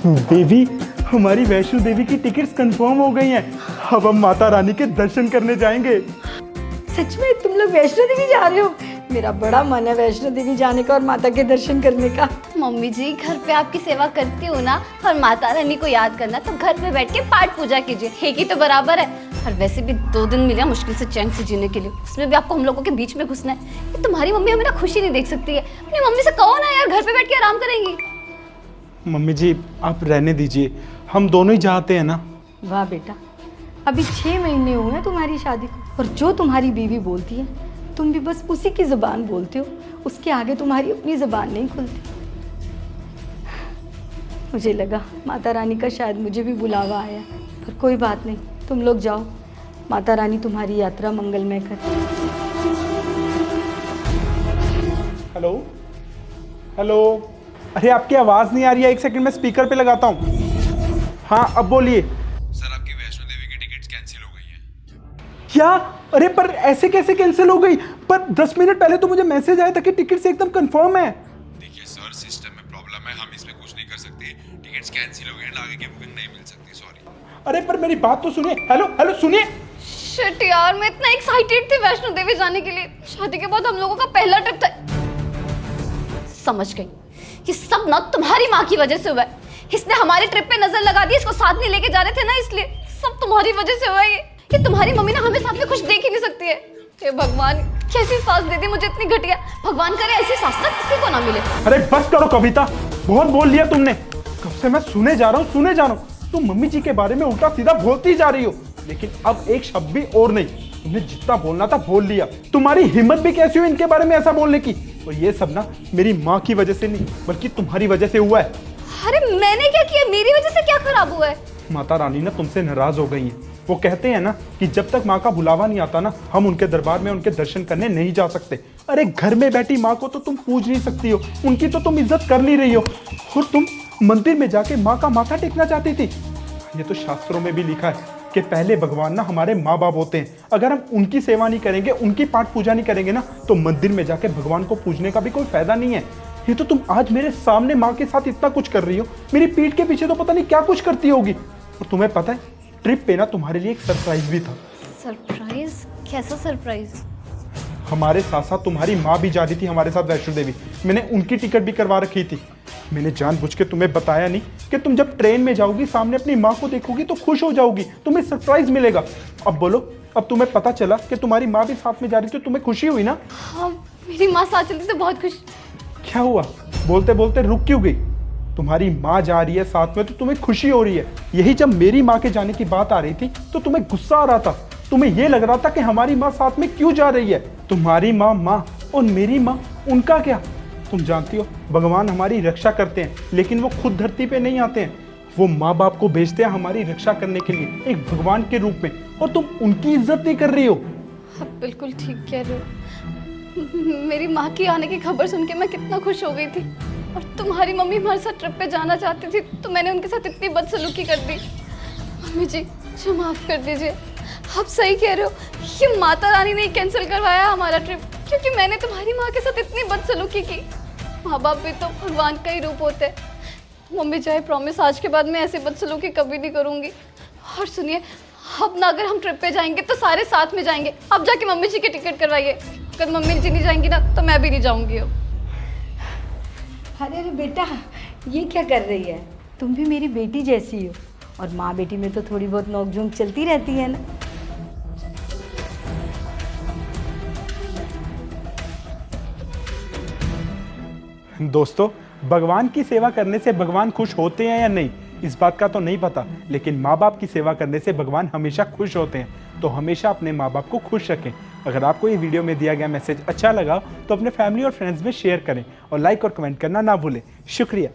देवी, हमारी वैष्णो देवी की tickets confirm हो गई हैं। अब हम माता रानी के दर्शन करने जाएंगे। सच में तुम लोग वैष्णो देवी जा रहे हो? मेरा बड़ा मन है वैष्णो देवी जाने का और माता के दर्शन करने का। मम्मी जी, घर पे आपकी सेवा करती हूँ ना, और माता रानी को याद करना तो घर पे बैठ के पाठ पूजा कीजिए, एक ही तो बराबर है। और वैसे भी 2 दिन मिले मुश्किल से चैन से जीने के लिए, उसमें भी आपको हम लोगों के बीच में घुसना है। ये तुम्हारी मम्मी हमें खुशी नहीं देख सकती है। अपनी मम्मी से कहो ना यार, घर पे बैठ के आराम करेंगी। मम्मी जी, आप रहने दीजिए, हम दोनों ही चाहते हैं ना। वाह बेटा, अभी 6 महीने हुए हैं तुम्हारी शादी को, और जो तुम्हारी बीवी बोलती है तुम भी बस उसी की ज़बान बोलते हो, उसके आगे तुम्हारी अपनी ज़बान नहीं खुलती। मुझे लगा माता रानी का शायद मुझे भी बुलावा आया, पर कोई बात नहीं, तुम लोग जाओ, माता रानी तुम्हारी यात्रा मंगलमय करे। हेलो हेलो, अरे आपकी आवाज़ नहीं आ रही है, 1 सेकंड में स्पीकर पे लगाता हूँ। हाँ, अब बोलिए। सर, आपकी वैष्णो देवी की टिकट्स कैंसिल हो गई हैं। क्या? अरे पर ऐसे कैसे कैंसिल हो गई? पर 10 मिनट पहले तो मुझे मैसेज आया था कि टिकट्स एकदम कंफर्म है। देखिए सर, सिस्टम में प्रॉब्लम है, हम इसमें कुछ नहीं कर सकते। टिकट्स कैंसिल हो गए हैं, आगे की बुकिंग नहीं मिल सकती, सॉरी। अरे पर मेरी बात तो सुनिए। हेलो हेलो, सुनिए। शिट यार, मैं इतना एक्साइटेड थी वैष्णो देवी जाने के लिए। शादी के बाद हम लोगों का पहला ट्रिप था। समझ गई, ये सब ना तुम्हारी माँ की वजह से हुआ है। इसने हमारे ट्रिप पे नजर लगा दी, इसको साथ नहीं लेके जा रहे थे ना, इसलिए सब तुम्हारी वजह से हुआ है। ये तुम्हारी मम्मी ना हमें साथ में कुछ देख ही नहीं सकती है। हे भगवान, कैसी सास दे दी मुझे इतनी घटिया। भगवान करे ऐसी सास ना किसी को ना मिले। अरे बस करो कविता, बहुत बोल लिया तुमने। कब से मैं सुने जा रहा हूँ। तुम मम्मी जी के बारे में उल्टा सीधा बोलती जा रही हो, लेकिन अब एक शब्द भी और नहीं। तुमने जितना बोलना था बोल लिया। तुम्हारी हिम्मत भी कैसी हुई इनके बारे में ऐसा बोलने की? और ये सब ना मेरी माँ की वजह से नहीं, बल्कि तुम्हारी वजह से हुआ है। अरे मैंने क्या किया? मेरी वजह से क्या खराब हुआ है? माता रानी ना तुमसे नाराज हो गई हैं। वो कहते हैं ना कि जब तक माँ का बुलावा नहीं आता ना, हम उनके दरबार में उनके दर्शन करने नहीं जा सकते। अरे घर में बैठी माँ को तो तुम पूज नहीं सकती हो, उनकी तो तुम इज्जत कर नहीं रही हो, और तुम मंदिर में जाके माँ का माथा टेकना चाहती थी। ये तो शास्त्रों में भी लिखा है कि पहले भगवान ना हमारे माँ बाप होते हैं। अगर हम उनकी सेवा नहीं करेंगे, उनकी पाठ पूजा नहीं करेंगे ना, तो मंदिर में जाके भगवान को पूजने का भी कोई फायदा नहीं है। ये तो तुम आज मेरे सामने माँ के साथ इतना कुछ कर रही हो, मेरी पीठ के पीछे तो पता नहीं क्या कुछ करती होगी। और तुम्हें पता है, ट्रिप पे ना तुम्हारे लिए एक सरप्राइज भी था। सरप्राइज? कैसा सरप्राइज? हमारे साथ साथ तुम्हारी माँ भी जा रही थी हमारे साथ वैष्णो देवी। मैंने उनकी टिकट भी करवा रखी थी। मैंने जानबूझ के तुम्हें बताया नहीं कि तुम जब ट्रेन में जाओगी, सामने अपनी माँ को देखोगी तो खुश हो जाओगी, तुम्हें सरप्राइज मिलेगा। अब बोलो, अब तुम्हें पता चला कि तुम्हारी माँ भी साथ में जा रही थी, तुम्हें खुशी हुई ना? हाँ, मेरी माँ साथ चलती तो बहुत खुश। क्या हुआ? बोलते बोलते रुक क्यों गई? तुम्हारी माँ जा रही है साथ में तो तुम्हें खुशी हो रही है। यही जब मेरी माँ के जाने की बात आ रही थी तो तुम्हें गुस्सा आ रहा था। तुम्हें यह लग रहा था कि हमारी माँ साथ में क्यों जा रही है। तुम्हारी माँ माँ और मेरी माँ, उनका क्या? तुम जानती हो, भगवान हमारी रक्षा करते हैं, लेकिन वो खुद धरती पे नहीं आते हैं। वो माँ बाप को भेजते हैं हमारी रक्षा करने के लिए, एक भगवान के रूप में, और तुम उनकी इज्जत नहीं कर रही हो। आप बिल्कुल ठीक कह रहे हो। मेरी माँ की आने की खबर सुन के मैं कितना खुश हो गई थी, और तुम्हारी मम्मी हमारे साथ ट्रिप पे जाना चाहती थी तो मैंने उनके साथ इतनी बदसलूकी कर दी। मम्मी जी, मुझे माफ़ कर दीजिए। आप सही कह रहे हो, ये माता रानी ने कैंसिल करवाया हमारा ट्रिप, क्योंकि मैंने तुम्हारी माँ के साथ इतनी बदसलूकी की। माँ बाप भी तो भगवान का ही रूप होते हैं। मम्मी चाहे प्रॉमिस, आज के बाद मैं ऐसे बदसलूकी कभी नहीं करूँगी। और सुनिए, अब ना अगर हम ट्रिप पे जाएंगे तो सारे साथ में जाएंगे। अब जाके मम्मी जी की टिकट करवाइए। अगर मम्मी जी नहीं जाएंगी ना तो मैं भी नहीं जाऊँगी अब। अरे अरे बेटा, ये क्या कर रही है? तुम भी मेरी बेटी जैसी हो, और माँ बेटी में तो थोड़ी बहुत नोक-झोंक चलती रहती है ना। दोस्तों, भगवान की सेवा करने से भगवान खुश होते हैं या नहीं, इस बात का तो नहीं पता, लेकिन माँ बाप की सेवा करने से भगवान हमेशा खुश होते हैं। तो हमेशा अपने माँ बाप को खुश रखें। अगर आपको ये वीडियो में दिया गया मैसेज अच्छा लगा तो अपने फैमिली और फ्रेंड्स में शेयर करें, और लाइक और कमेंट करना ना भूलें। शुक्रिया।